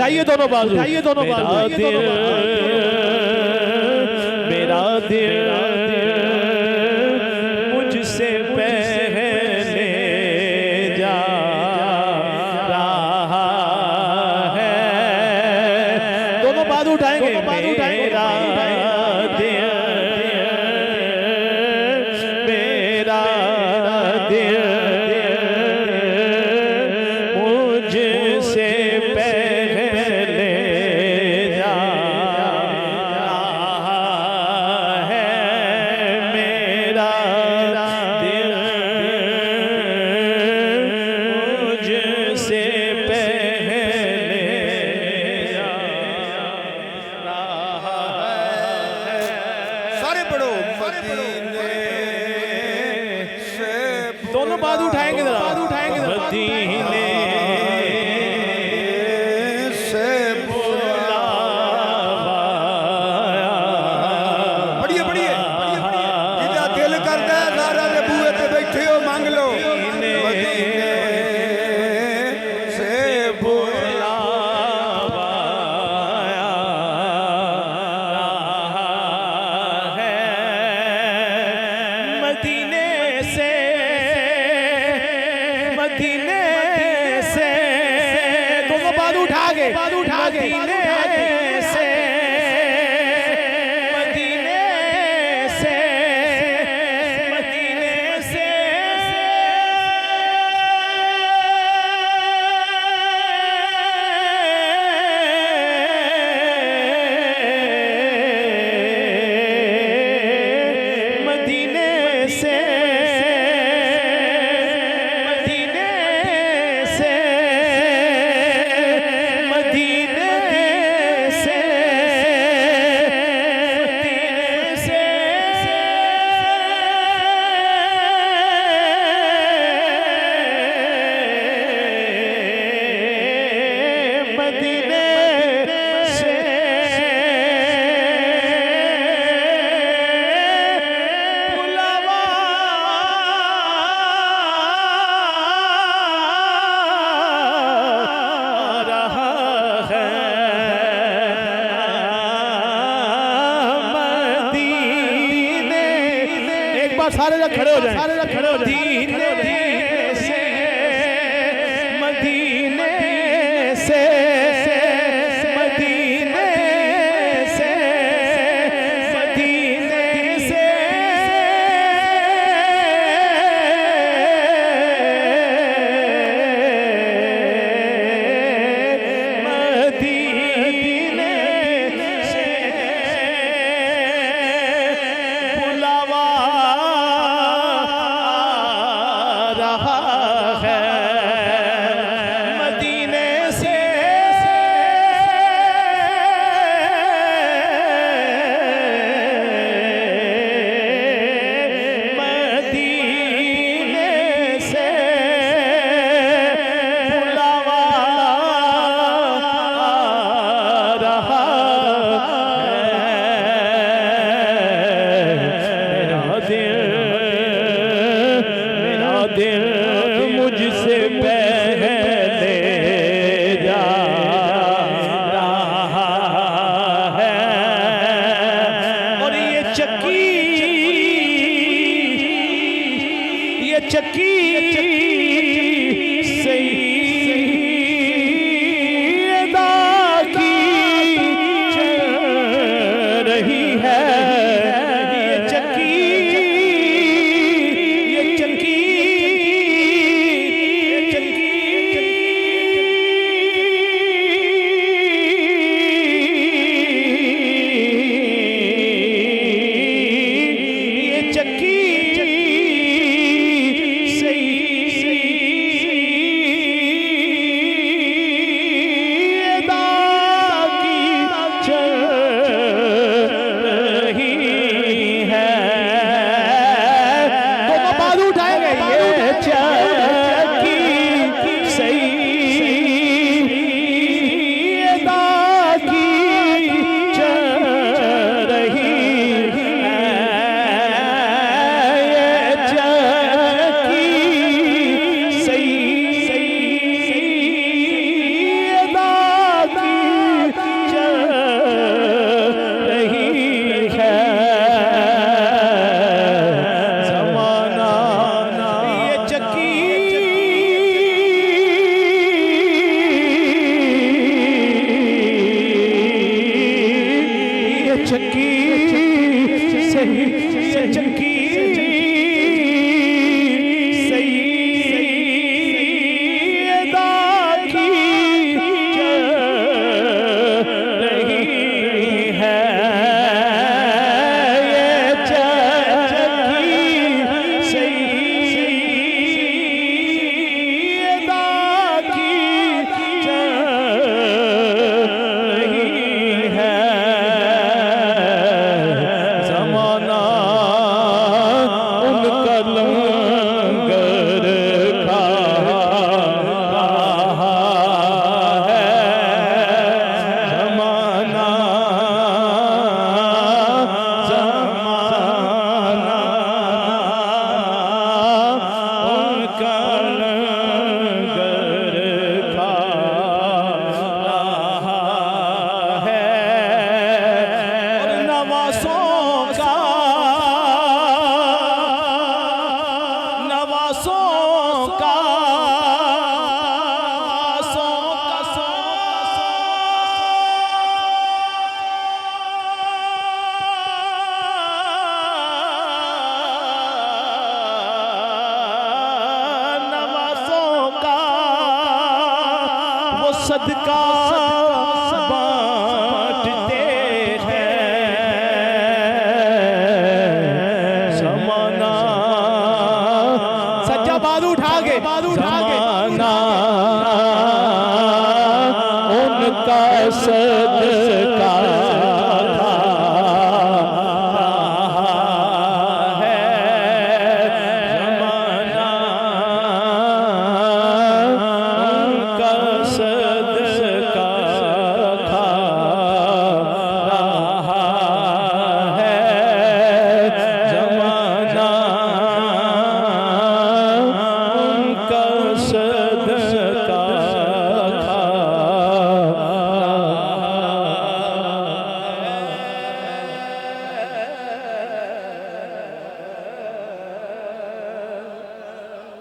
उठाइए दोनों बाजू, उठाइए दोनों बाजू। मेरा दिल मुझसे पहले जा रहा है। दोनों बाजू उठाएंगे, बाजू उठाएंगे। मेरा दिल मुझसे पहले जा रहा है। मेरा दिल मुझसे पहले जा रहा है। सारे पढ़ो मदीने से दोनों बाजू उठाएंगे, जरा बाजू उठाएंगे। मदीने से बढ़िए बढ़िए जिदा दिल करदा है सारा दे बूहे ते बैठे हो मांग लो। मदीने से मदीने से दोनों बाजू उठा के, बाजू उठा के। मदीने से, मदीने से, मदीने से मदीने से सारे लोग खड़े हो जाएं, सारे लोग खड़े हो जाएं। मदीने से, मदीने से, मदीने से, मदीने से बुलावा मुझसे पहले जा रहा है। और ये चक्की सईदा की चल रही है। चक्की चक्की सही ये चक्की सैयदा की चल रही है ये चक्की सैयदा की चल रही है ज़माना उनका लंगर खा रहा है ज़माना उनका लंगर खा रहा है और नवासों का नवासों का वो सदका